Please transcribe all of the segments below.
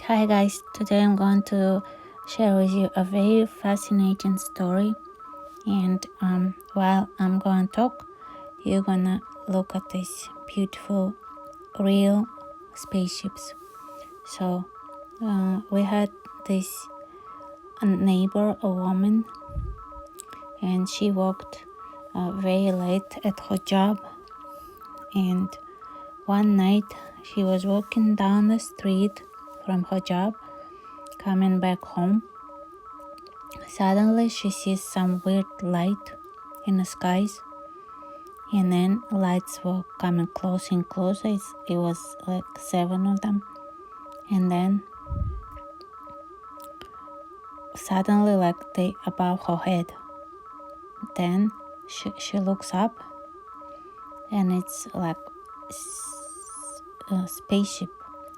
Hi guys, today I'm going to share with you a very fascinating story, and while I'm going to talk, you're gonna look at these beautiful real spaceships. So we had this neighbor, a woman, and she worked very late at her job, and one night she was walking down the street from her job coming back home. Suddenly she sees some weird light in the skies, and then lights were coming closer and closer. It was like 7 of them, and then suddenly like they above her head. Then she looks up, and it's like a spaceship,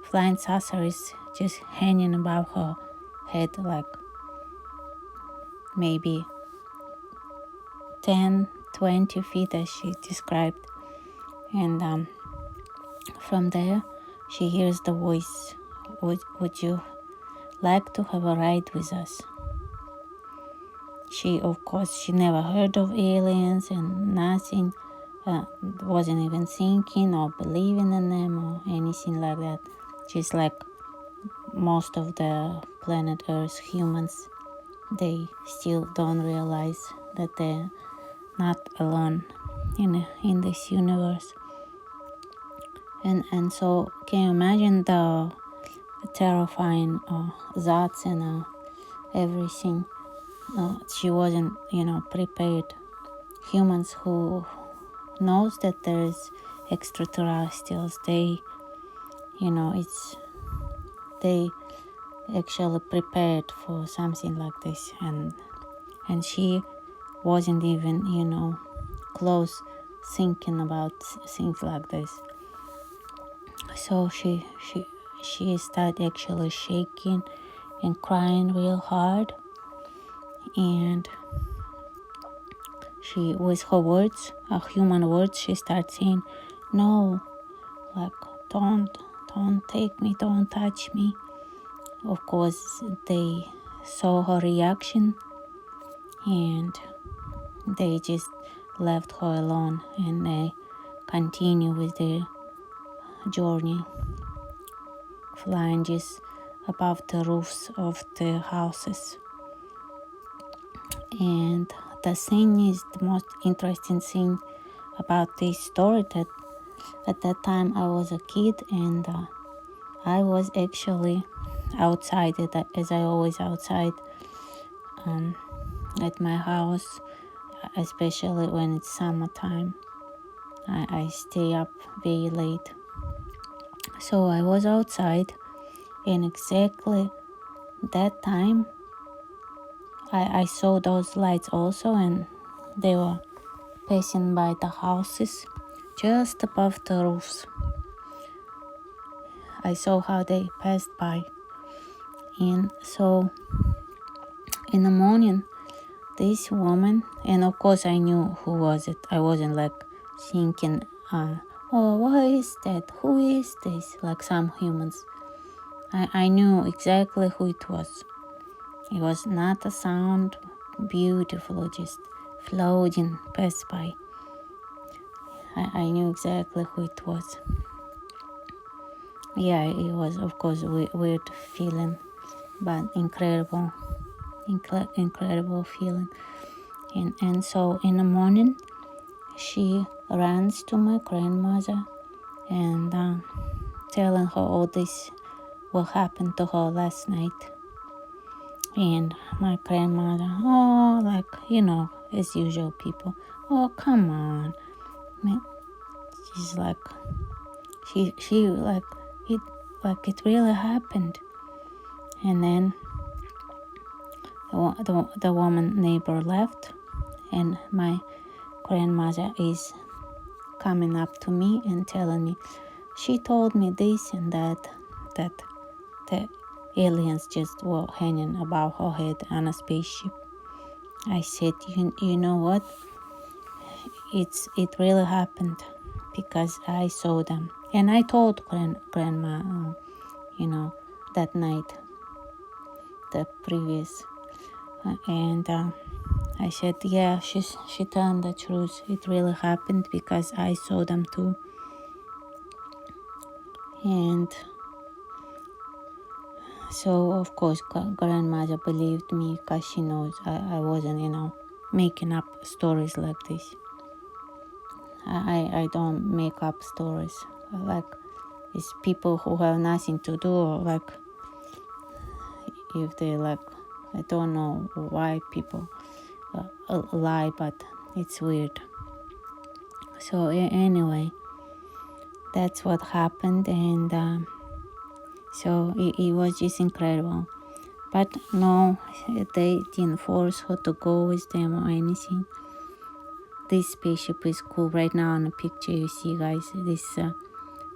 flying saucer is just hanging above her head, like maybe 10-20 feet as she described. And from there she hears the voice, would you like to have a ride with us? She never heard of aliens and nothing, wasn't even thinking or believing in them or anything like that. Just like most of the planet Earth humans, they still don't realize that they're not alone in this universe. And so can you imagine the terrifying thoughts and everything? She wasn't prepared. Humans who knows that there's extraterrestrials, they actually prepared for something like this, and she wasn't even close thinking about things like this. So she started actually shaking and crying real hard, and she, with her words, her human words, she starts saying, no, like don't take me, don't touch me. Of course they saw her reaction, and they just left her alone, and they continue with their journey, flying just above the roofs of the houses. And the thing is, the most interesting thing about this story, that at that time I was a kid, and I was actually outside, as I always outside at my house, especially when it's summertime. I stay up very late. So I was outside, and exactly that time I saw those lights also, and they were passing by the houses just above the roofs. I saw how they passed by. And so in the morning, this woman, and of course I knew who was it. I wasn't like thinking, oh, what is that? Who is this? Like some humans. I knew exactly who it was. It was not a sound, beautiful, just floating past by. I knew exactly who it was. Yeah, it was, of course, weird feeling, but incredible feeling. And so in the morning, she runs to my grandmother and telling her all this what happened to her last night. And my grandmother, as usual people, oh, come on. She's like, she like it really happened. And then the woman neighbor left, and my grandmother is coming up to me and telling me, she told me this and that the aliens just were hanging above her head on a spaceship. I said, you know what? It really happened, because I saw them, and I told grandma, that night, the previous, and I said, yeah, she told the truth. It really happened because I saw them too. And so of course grandmother believed me because she knows I wasn't, making up stories like this. I don't make up stories. Like, it's people who have nothing to do, like, if they like, I don't know why people lie, but it's weird. So anyway, that's what happened, and so it was just incredible. But no, they didn't force her to go with them or anything. This spaceship is cool. Right now in the picture you see, guys, this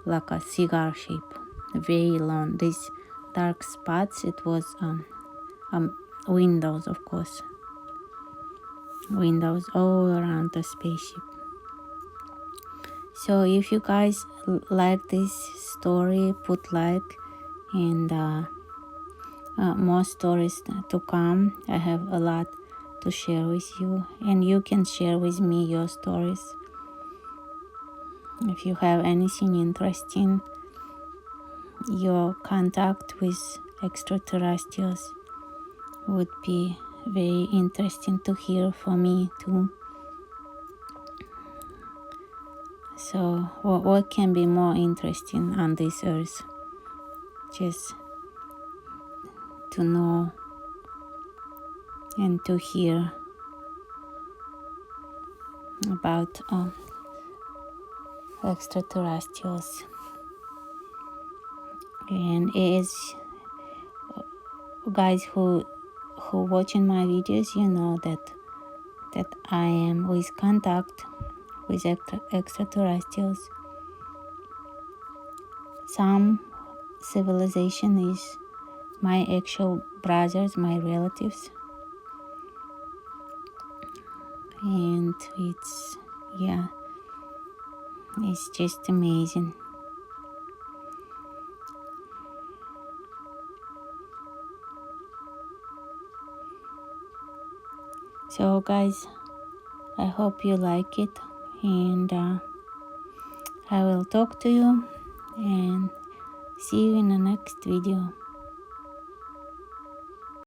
like a cigar shape, very long. These dark spots, it was windows, of course. Windows all around the spaceship. So if you guys like this story, put like, and more stories to come. I have a lot to share with you, and you can share with me your stories. If you have anything interesting, your contact with extraterrestrials would be very interesting to hear for me too. So what can be more interesting on this earth? Just to know and to hear about extraterrestrials. And it is, guys who watching my videos, you know that I am with contact with extraterrestrials. Some civilization is my actual brothers, my relatives, and it's just amazing. So guys, I hope you like it, and I will talk to you and see you in the next video.